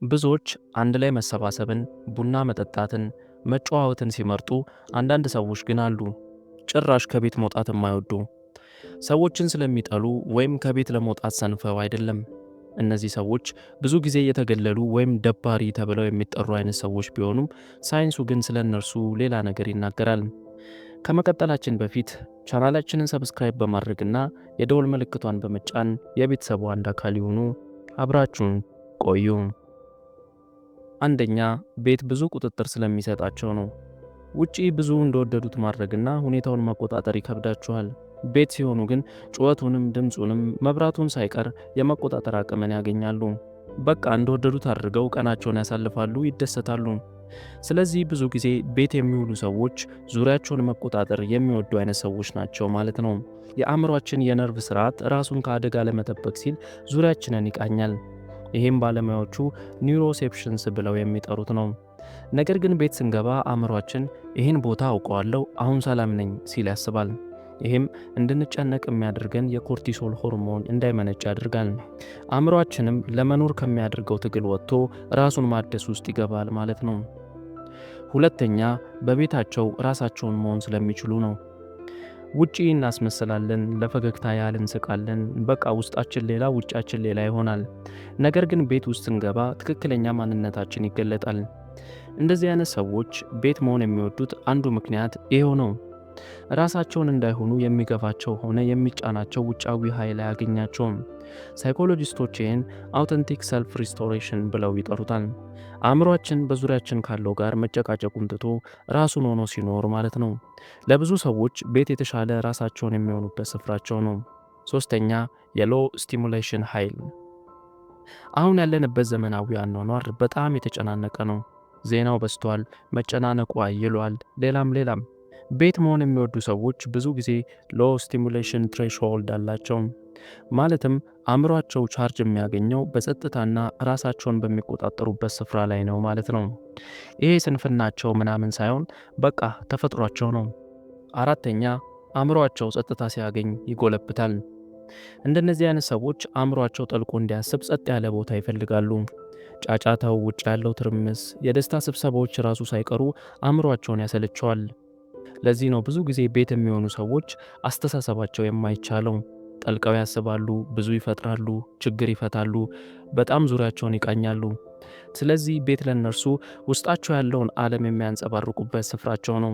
ብዙዎች አንድ ላይ መሰባሰብን፣ ቡና መጠጣትን፣ መጨዋወትን ሲመርጡ፣ አንዳንድ ሰዎች ግን አሉ ጭራሽ ከቤት መውጣት የማይወዱ። ሰዎችን ስለሚጠሉ ወይም ከቤት ለመውጣት ሰንፈው አይደለም። እነዚህ ሰዎች ብዙ ጊዜ የተገለሉ ወይም ደባሪ ተብለው የሚጠሩ አይነት ሰዎች ቢሆኑም ሳይንሱ ግን ስለ እነርሱ ሌላ ነገር ይናገራል። ከመቀጠላችን በፊት ቻናላችንን ሰብስክራይብ በማድረግና የደወል ምልክቷን በመጫን የቤተሰቡ አንድ አካል ይሁኑ። አብራችሁን ቆዩ። አንደኛ፣ ቤት ብዙ ቁጥጥር ስለሚሰጣቸው ነው። ውጪ ብዙ እንደወደዱት ማድረግና ሁኔታውን መቆጣጠር ይከብዳቸዋል። ቤት ሲሆኑ ግን ጩኸቱንም ድምፁንም መብራቱን ሳይቀር የመቆጣጠር አቅምን ያገኛሉ። በቃ እንደወደዱት አድርገው ቀናቸውን ያሳልፋሉ፣ ይደሰታሉ። ስለዚህ ብዙ ጊዜ ቤት የሚውሉ ሰዎች ዙሪያቸውን መቆጣጠር የሚወዱ አይነት ሰዎች ናቸው ማለት ነው። የአእምሯችን የነርቭ ስርዓት ራሱን ከአደጋ ለመጠበቅ ሲል ዙሪያችንን ይቃኛል። ይህም ባለሙያዎቹ ኒውሮሴፕሽንስ ብለው የሚጠሩት ነው። ነገር ግን ቤት ስንገባ አእምሯችን ይህን ቦታ አውቀዋለሁ፣ አሁን ሰላም ነኝ ሲል ያስባል። ይህም እንድንጨነቅ የሚያደርገን የኮርቲሶል ሆርሞን እንዳይመነጭ ያደርጋል። አእምሯችንም ለመኖር ከሚያደርገው ትግል ወጥቶ ራሱን ማደስ ውስጥ ይገባል ማለት ነው። ሁለተኛ፣ በቤታቸው ራሳቸውን መሆን ስለሚችሉ ነው። ውጪ እናስመስላለን፣ ለፈገግታ ያህል እንስቃለን፣ በቃ ውስጣችን ሌላ ውጫችን ሌላ ይሆናል። ነገር ግን ቤት ውስጥ ስንገባ ትክክለኛ ማንነታችን ይገለጣል። እንደዚህ አይነት ሰዎች ቤት መሆን የሚወዱት አንዱ ምክንያት ይሄው ነው። ራሳቸውን እንዳይሆኑ የሚገፋቸው ሆነ የሚጫናቸው ውጫዊ ኃይል አያገኛቸውም። ሳይኮሎጂስቶች ይህን አውተንቲክ ሰልፍ ሪስቶሬሽን ብለው ይጠሩታል። አእምሯችን በዙሪያችን ካለው ጋር መጨቃጨቁን ትቶ ራሱን ሆኖ ሲኖር ማለት ነው። ለብዙ ሰዎች ቤት የተሻለ ራሳቸውን የሚሆኑበት ስፍራቸው ነው። ሶስተኛ፣ የሎ ስቲሙሌሽን ኃይል። አሁን ያለንበት ዘመናዊ አኗኗር በጣም የተጨናነቀ ነው። ዜናው በዝቷል፣ መጨናነቁ አይሏል፣ ሌላም። ቤት መሆን የሚወዱ ሰዎች ብዙ ጊዜ ሎ ስቲሙሌሽን ትሬሽሆልድ አላቸው። ማለትም አእምሯቸው ቻርጅ የሚያገኘው በጸጥታና ራሳቸውን በሚቆጣጠሩበት ስፍራ ላይ ነው ማለት ነው። ይሄ ስንፍናቸው ምናምን ሳይሆን በቃ ተፈጥሯቸው ነው። አራተኛ፣ አእምሯቸው ጸጥታ ሲያገኝ ይጎለብታል። እንደነዚህ አይነት ሰዎች አእምሯቸው ጠልቆ እንዲያስብ ጸጥ ያለ ቦታ ይፈልጋሉ። ጫጫታው፣ ውጭ ያለው ትርምስ፣ የደስታ ስብሰባዎች ራሱ ሳይቀሩ አእምሯቸውን ያሰለቸዋል። ለዚህ ነው ብዙ ጊዜ ቤት የሚሆኑ ሰዎች አስተሳሰባቸው የማይቻለው። ጠልቀው ያስባሉ፣ ብዙ ይፈጥራሉ፣ ችግር ይፈታሉ፣ በጣም ዙሪያቸውን ይቃኛሉ። ስለዚህ ቤት ለነርሱ ውስጣቸው ያለውን ዓለም የሚያንጸባርቁበት ስፍራቸው ነው።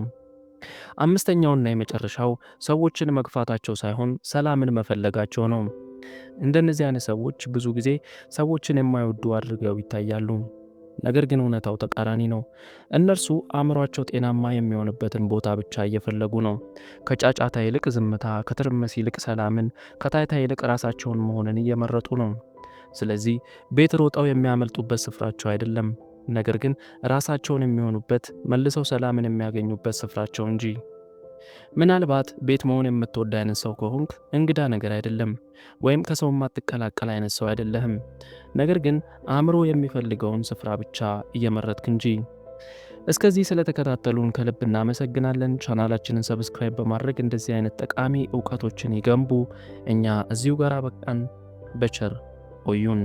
አምስተኛውና የመጨረሻው ሰዎችን መግፋታቸው ሳይሆን ሰላምን መፈለጋቸው ነው። እንደነዚህ አይነት ሰዎች ብዙ ጊዜ ሰዎችን የማይወዱ አድርገው ይታያሉ። ነገር ግን እውነታው ተቃራኒ ነው። እነርሱ አእምሯቸው ጤናማ የሚሆንበትን ቦታ ብቻ እየፈለጉ ነው። ከጫጫታ ይልቅ ዝምታ፣ ከትርምስ ይልቅ ሰላምን፣ ከታይታ ይልቅ ራሳቸውን መሆንን እየመረጡ ነው። ስለዚህ ቤት ሮጠው የሚያመልጡበት ስፍራቸው አይደለም፣ ነገር ግን ራሳቸውን የሚሆኑበት፣ መልሰው ሰላምን የሚያገኙበት ስፍራቸው እንጂ። ምናልባት ቤት መሆን የምትወድ አይነት ሰው ከሆንክ እንግዳ ነገር አይደለም፣ ወይም ከሰው የማትቀላቀል አይነት ሰው አይደለህም። ነገር ግን አእምሮ የሚፈልገውን ስፍራ ብቻ እየመረጥክ እንጂ። እስከዚህ ስለተከታተሉን ከልብ እናመሰግናለን። ቻናላችንን ሰብስክራይብ በማድረግ እንደዚህ አይነት ጠቃሚ እውቀቶችን ይገንቡ። እኛ እዚሁ ጋር በቃን። በቸር ቆዩን።